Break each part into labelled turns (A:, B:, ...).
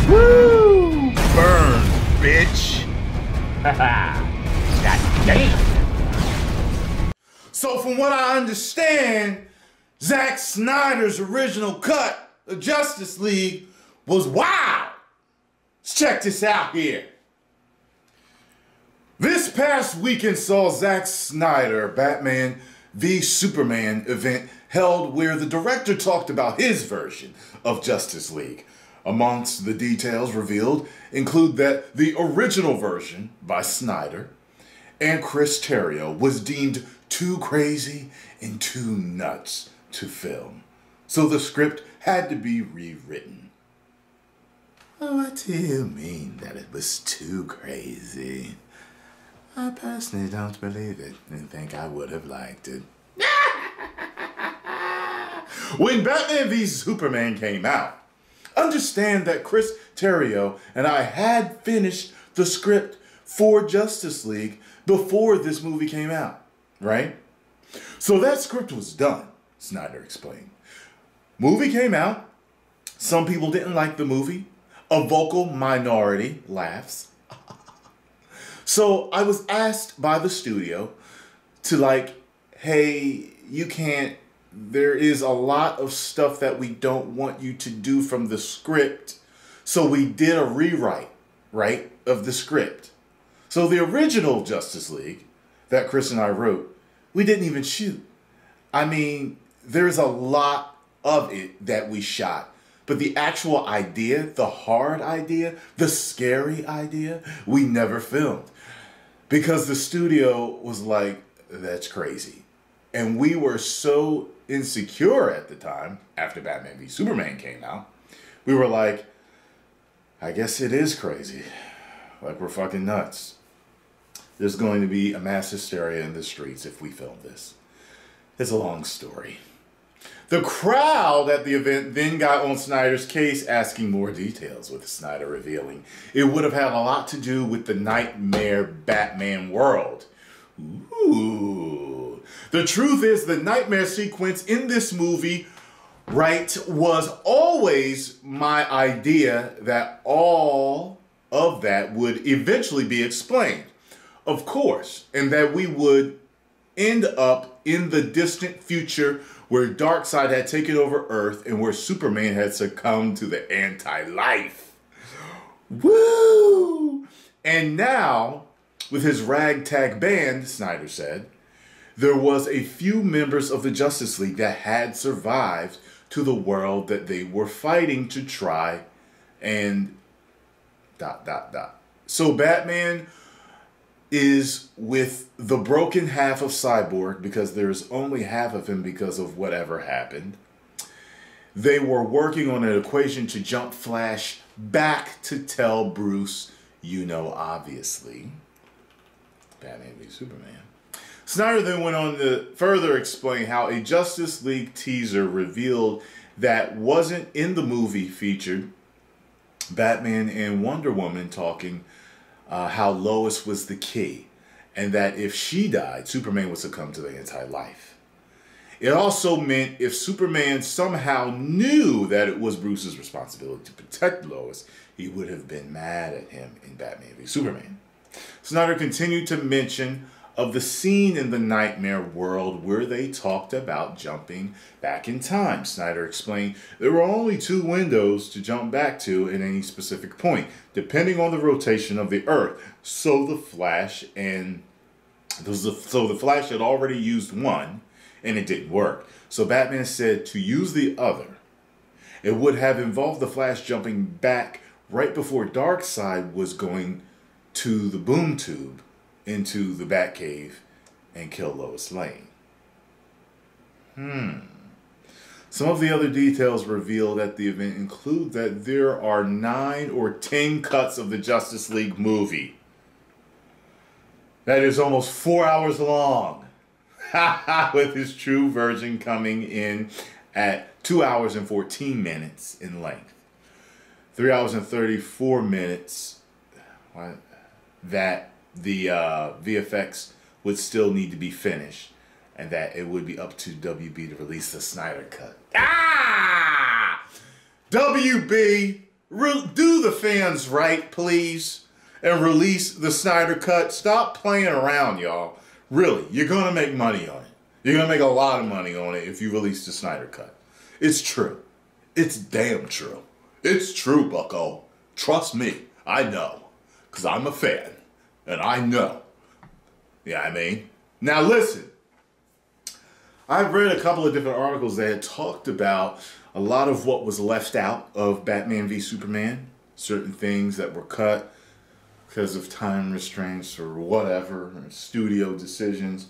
A: Woo! Burn, bitch. God damn. So from what I understand, Zack Snyder's original cut of Justice League was wild. Let's check this out here. This past weekend saw Zack Snyder Batman v Superman event held where the director talked about his version of Justice League. Amongst the details revealed include that the original version by Snyder and Chris Terrio was deemed too crazy and too nuts to film. So the script had to be rewritten. What do you mean that it was too crazy? I personally don't believe it and think I would have liked it. When Batman v Superman came out, understand that Chris Terrio and I had finished the script for Justice League before this movie came out, right? So that script was done, Snyder explained. Movie came out. Some people didn't like the movie. A vocal minority laughs. So I was asked by the studio to hey, you can't, there is a lot of stuff that we don't want you to do from the script. So we did a rewrite, right, of the script. So the original Justice League that Chris and I wrote, we didn't even shoot. I mean, there's a lot of it that we shot. But the actual idea, the hard idea, the scary idea, we never filmed. Because the studio was like, that's crazy. And we were so insecure at the time, after Batman v Superman came out, we were like, I guess it is crazy. Like, we're fucking nuts. There's going to be a mass hysteria in the streets if we film this. It's a long story. The crowd at the event then got on Snyder's case asking more details, with Snyder revealing it would have had a lot to do with the Nightmare Batman world. Ooh. The truth is the Nightmare sequence in this movie, right, was always my idea that all of that would eventually be explained. Of course, and that we would end up in the distant future where Darkseid had taken over Earth and where Superman had succumbed to the anti-life. Woo! And now, with his ragtag band, Snyder said, there was a few members of the Justice League that had survived to the world that they were fighting to try and ... So Batman is with the broken half of Cyborg because there's only half of him because of whatever happened. They were working on an equation to jump Flash back to tell Bruce, you know, obviously. Batman v Superman. Snyder then went on to further explain how a Justice League teaser revealed that wasn't in the movie featured Batman and Wonder Woman talking how Lois was the key, and that if she died, Superman would succumb to the anti-life. It also meant if Superman somehow knew that it was Bruce's responsibility to protect Lois, he would have been mad at him in Batman v Superman. Snyder continued to mention of the scene in the Nightmare world where they talked about jumping back in time. Snyder explained there were only 2 windows to jump back to at any specific point, depending on the rotation of the Earth. So the Flash had already used one, and it didn't work. So Batman said to use the other. It would have involved the Flash jumping back right before Darkseid was going to the boom tube into the Batcave and kill Lois Lane. Some of the other details revealed at the event include that there are 9 or 10 cuts of the Justice League movie. That is almost 4 hours long. With his true version coming in at 2 hours and 14 minutes in length. 3 hours and 34 minutes that the VFX would still need to be finished, and that it would be up to WB to release the Snyder Cut. WB, do the fans right, please, and release the Snyder Cut. Stop playing around, y'all. Really, you're going to make money on it. You're going to make a lot of money on it if you release the Snyder Cut. It's true. It's damn true. It's true, bucko. Trust me, I know. Because I'm a fan. And I know. Yeah, I mean. Now listen. I've read a couple of different articles that had talked about a lot of what was left out of Batman v Superman. Certain things that were cut because of time restraints or whatever, or studio decisions.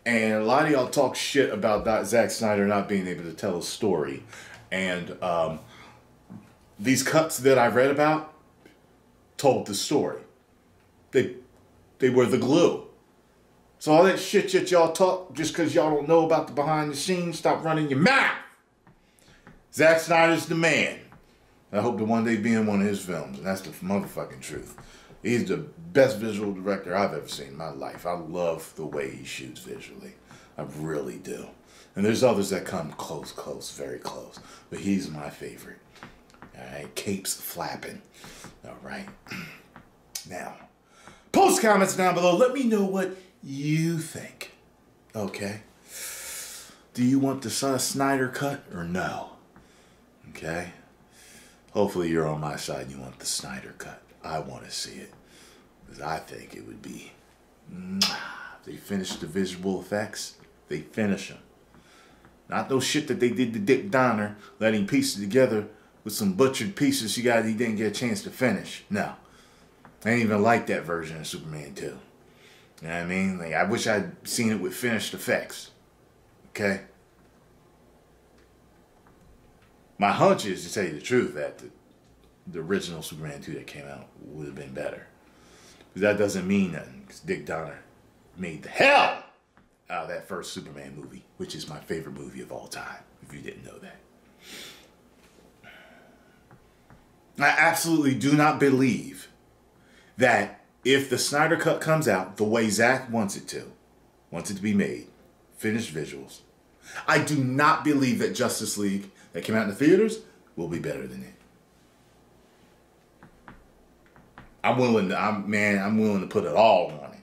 A: And a lot of y'all talk shit about Zack Snyder not being able to tell a story. And these cuts that I've read about told the story. They were the glue. So all that shit that y'all talk just because y'all don't know about the behind the scenes, stop running your mouth. Zack Snyder's the man. I hope to one day be in one of his films, and that's the motherfucking truth. He's the best visual director I've ever seen in my life. I love the way he shoots visually. I really do. And there's others that come close, very close. But he's my favorite. Alright, capes flapping. Alright. Now, post comments down below. Let me know what you think. Okay? Do you want the Snyder Cut or no? Okay? Hopefully you're on my side and you want the Snyder Cut. I want to see it. Because I think it would be... They finish the visual effects. They finish them. Not those shit that they did to Dick Donner, letting piece it together with some butchered pieces he didn't get a chance to finish. No. I ain't even like that version of Superman 2. You know what I mean? Like, I wish I'd seen it with finished effects. Okay? My hunch is, to tell you the truth, that the original Superman 2 that came out would have been better. Because that doesn't mean nothing. Because Dick Donner made the hell out of that first Superman movie, which is my favorite movie of all time, if you didn't know that. I absolutely do not believe that if the Snyder Cut comes out the way Zack wants it to be made, finished visuals, I do not believe that Justice League that came out in the theaters will be better than it. I'm willing to put it all on it.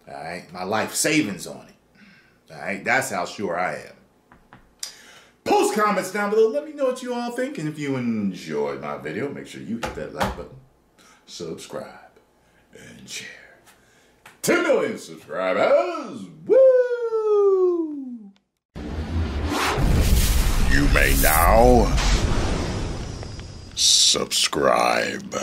A: All right, my life savings on it. All right, that's how sure I am. Post comments down below. Let me know what you all think. And if you enjoyed my video, make sure you hit that like button, subscribe, and share. 10 million subscribers. Woo! You may now subscribe.